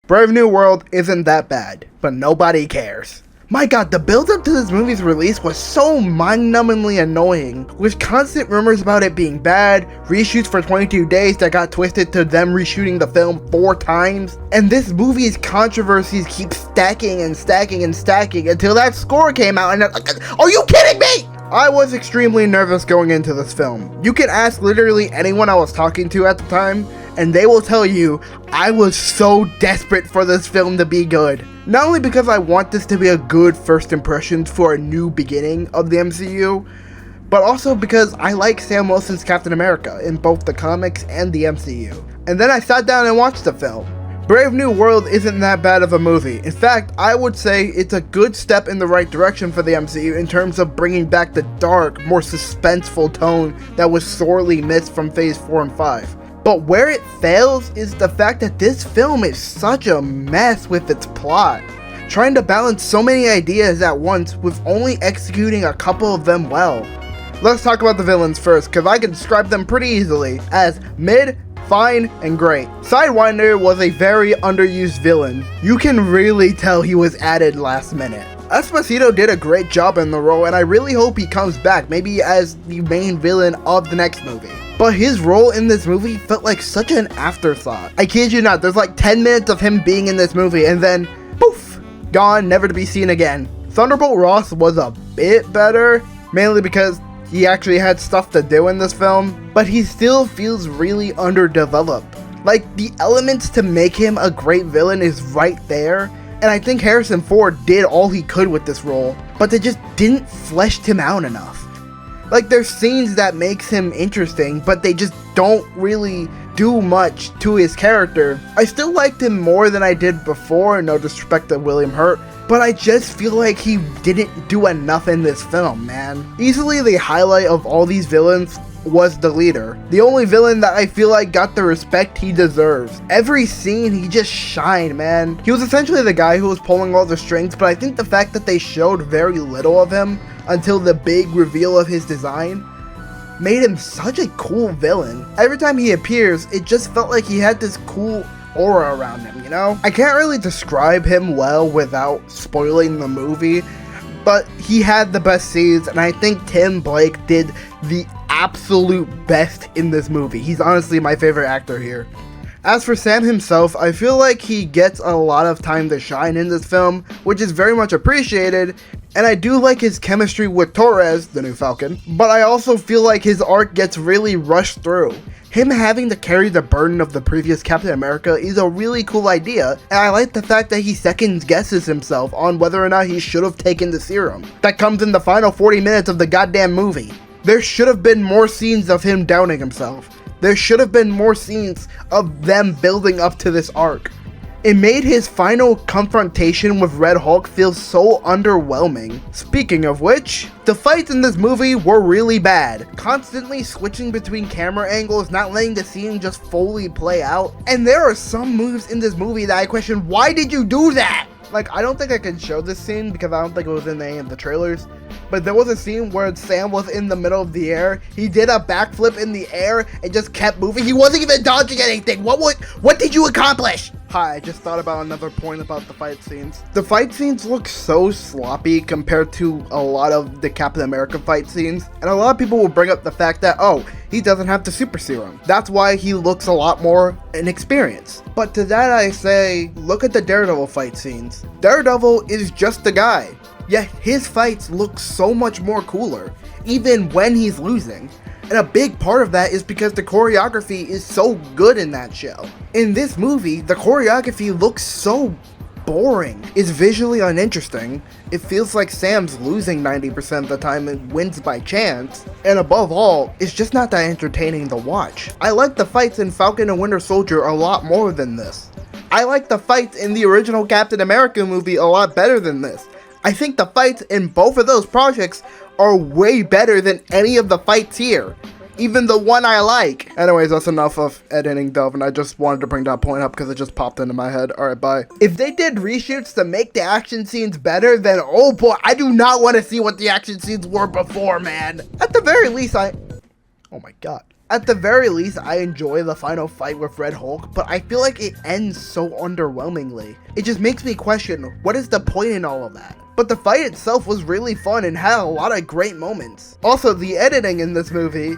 Brave New World isn't that bad, but nobody cares. My god, the build-up to this movie's release was so mind-numbingly annoying, with constant rumors about it being bad, reshoots for 22 days that got twisted to them reshooting the film 4 times, and this movie's controversies keep stacking and stacking and stacking until that score came out and are you kidding me? I was extremely nervous going into this film. You can ask literally anyone I was talking to at the time, and they will tell you I was so desperate for this film to be good. Not only because I want this to be a good first impression for a new beginning of the MCU, but also because I like Sam Wilson's Captain America in both the comics and the MCU. And then I sat down and watched the film. Brave New World isn't that bad of a movie. In fact, I would say it's a good step in the right direction for the MCU in terms of bringing back the dark, more suspenseful tone that was sorely missed from Phase 4 and 5. But where it fails is the fact that this film is such a mess with its plot, trying to balance so many ideas at once with only executing a couple of them well. Let's talk about the villains first, because I can describe them pretty easily as mid, fine, and great. Sidewinder was a very underused villain. You can really tell he was added last minute. Esposito did a great job in the role, and I really hope he comes back, maybe as the main villain of the next movie. But his role in this movie felt like such an afterthought. I kid you not, there's like 10 minutes of him being in this movie, and then poof, gone, never to be seen again. Thunderbolt Ross was a bit better, mainly because he actually had stuff to do in this film, but he still feels really underdeveloped. Like, the elements to make him a great villain is right there, and I think Harrison Ford did all he could with this role, but they just didn't flesh him out enough. Like, there's scenes that makes him interesting, but they just don't really do much to his character. I still liked him more than I did before, no disrespect to William Hurt, but I just feel like he didn't do enough in this film, man. Easily the highlight of all these villains was the leader. The only villain that I feel like got the respect he deserves. Every scene, he just shined, man. He was essentially the guy who was pulling all the strings, but I think the fact that they showed very little of him until the big reveal of his design made him such a cool villain. Every time he appears, it just felt like he had this cool aura around him, you know? I can't really describe him well without spoiling the movie, but he had the best scenes, and I think Tim Blake did the absolute best in this movie. He's honestly my favorite actor here. As for Sam himself, I feel like he gets a lot of time to shine in this film, which is very much appreciated, and I do like his chemistry with Torres, the new Falcon, but I also feel like his arc gets really rushed through. Him having to carry the burden of the previous Captain America is a really cool idea, and I like the fact that he second guesses himself on whether or not he should have taken the serum. That comes in the final 40 minutes of the goddamn movie. There should have been more scenes of him doubting himself. There should have been more scenes of them building up to this arc. It made his final confrontation with Red Hulk feel so underwhelming. Speaking of which, the fights in this movie were really bad. Constantly switching between camera angles, not letting the scene just fully play out. And there are some moves in this movie that I question, why did you do that? Like, I don't think I can show this scene because I don't think it was in any of the trailers, but there was a scene where Sam was in the middle of the air. He did a backflip in the air and just kept moving. He wasn't even dodging anything. What did you accomplish? Hi, I just thought about another point about the fight scenes. The fight scenes look so sloppy compared to a lot of the Captain America fight scenes, and a lot of people will bring up the fact that, oh, he doesn't have the super serum. That's why he looks a lot more inexperienced. But to that I say, look at the Daredevil fight scenes. Daredevil is just a guy, yet his fights look so much more cooler, even when he's losing. And a big part of that is because the choreography is so good in that show. In this movie, the choreography looks so boring. It's visually uninteresting. It feels like Sam's losing 90% of the time and wins by chance. And above all, it's just not that entertaining to watch. I like the fights in Falcon and Winter Soldier a lot more than this. I like the fights in the original Captain America movie a lot better than this. I think the fights in both of those projects are way better than any of the fights here. Even the one I like. Anyways, that's enough of editing Dove, and I just wanted to bring that point up because it just popped into my head. Alright, bye. If they did reshoots to make the action scenes better, then oh boy, I do not want to see what the action scenes were before, man. At the very least, oh my god. At the very least, I enjoy the final fight with Red Hulk, but I feel like it ends so underwhelmingly. It just makes me question, what is the point in all of that? But the fight itself was really fun and had a lot of great moments. Also, the editing in this movie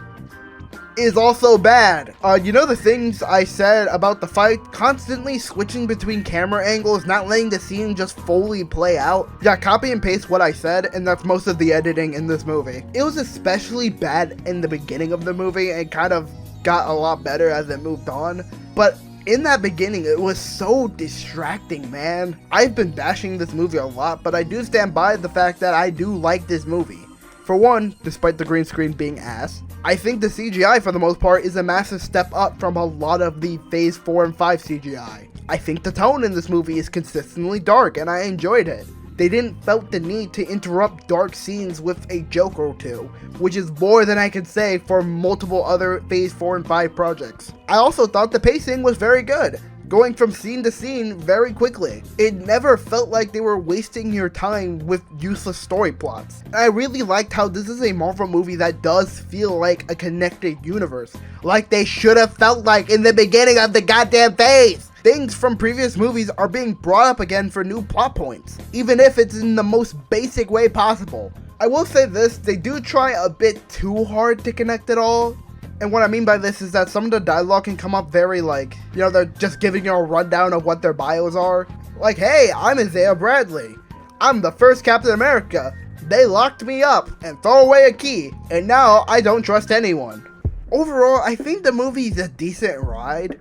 is also bad. You know the things I said about the fight? Constantly switching between camera angles, not letting the scene just fully play out. Yeah, copy and paste what I said, and that's most of the editing in this movie. It was especially bad in the beginning of the movie and kind of got a lot better as it moved on. But in that beginning, it was so distracting, man. I've been bashing this movie a lot, but I do stand by the fact that I do like this movie. For one, despite the green screen being ass, I think the CGI for the most part is a massive step up from a lot of the Phase 4 and 5 CGI. I think the tone in this movie is consistently dark and I enjoyed it. They didn't felt the need to interrupt dark scenes with a joke or two, which is more than I can say for multiple other Phase 4 and 5 projects. I also thought the pacing was very good, going from scene to scene very quickly. It never felt like they were wasting your time with useless story plots. And I really liked how this is a Marvel movie that does feel like a connected universe, like they should have felt like in the beginning of the goddamn phase. Things from previous movies are being brought up again for new plot points, even if it's in the most basic way possible. I will say this, they do try a bit too hard to connect it all. And what I mean by this is that some of the dialogue can come up very they're just giving you a rundown of what their bios are. Like, hey, I'm Isaiah Bradley. I'm the first Captain America. They locked me up and throw away a key, and now I don't trust anyone. Overall, I think the movie's a decent ride,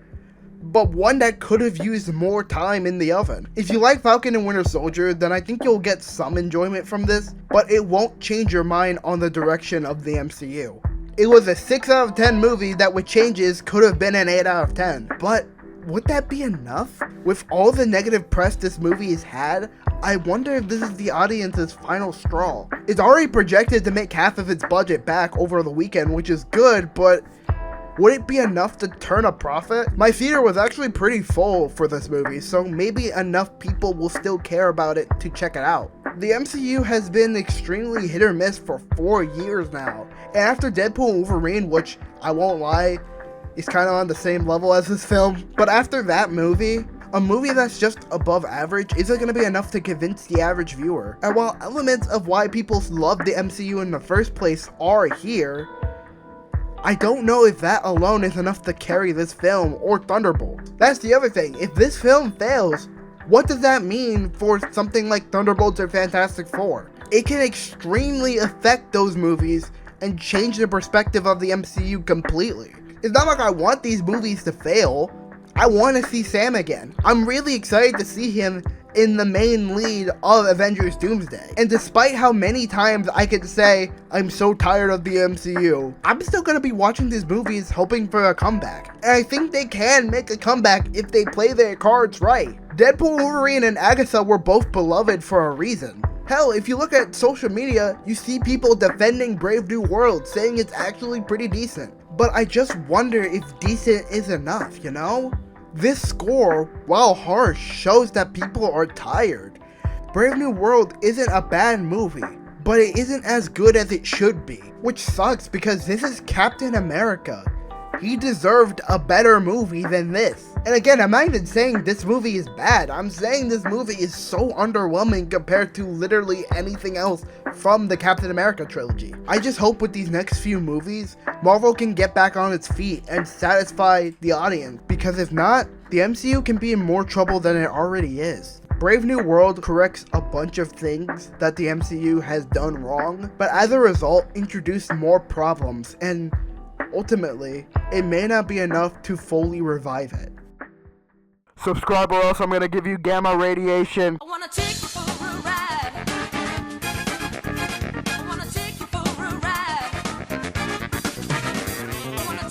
but one that could have used more time in the oven. If you like Falcon and Winter Soldier, then I think you'll get some enjoyment from this, but it won't change your mind on the direction of the MCU. It was a 6 out of 10 movie that with changes could have been an 8 out of 10. But would that be enough? With all the negative press this movie has had, I wonder if this is the audience's final straw. It's already projected to make half of its budget back over the weekend, which is good, but would it be enough to turn a profit? My theater was actually pretty full for this movie, so maybe enough people will still care about it to check it out. The MCU has been extremely hit or miss for 4 years now, and after Deadpool and Wolverine, which I won't lie, is kind of on the same level as this film, but after that movie, a movie that's just above average isn't going to be enough to convince the average viewer. And while elements of why people love the MCU in the first place are here, I don't know if that alone is enough to carry this film or Thunderbolt. That's the other thing, if this film fails, what does that mean for something like Thunderbolts or Fantastic Four? It can extremely affect those movies and change the perspective of the MCU completely. It's not like I want these movies to fail. I want to see Sam again. I'm really excited to see him in the main lead of Avengers Doomsday. And despite how many times I could say, I'm so tired of the MCU, I'm still going to be watching these movies hoping for a comeback. And I think they can make a comeback if they play their cards right. Deadpool, Wolverine, and Agatha were both beloved for a reason. Hell, if you look at social media, you see people defending Brave New World, saying it's actually pretty decent. But I just wonder if decent is enough, you know? This score, while harsh, shows that people are tired. Brave New World isn't a bad movie, but it isn't as good as it should be, which sucks because this is Captain America. He deserved a better movie than this. And again, I'm not even saying this movie is bad. I'm saying this movie is so underwhelming compared to literally anything else from the Captain America trilogy. I just hope with these next few movies, Marvel can get back on its feet and satisfy the audience, because if not, the MCU can be in more trouble than it already is. Brave New World corrects a bunch of things that the MCU has done wrong, but as a result, introduced more problems, and ultimately, it may not be enough to fully revive it. Subscribe or else I'm gonna give you gamma radiation.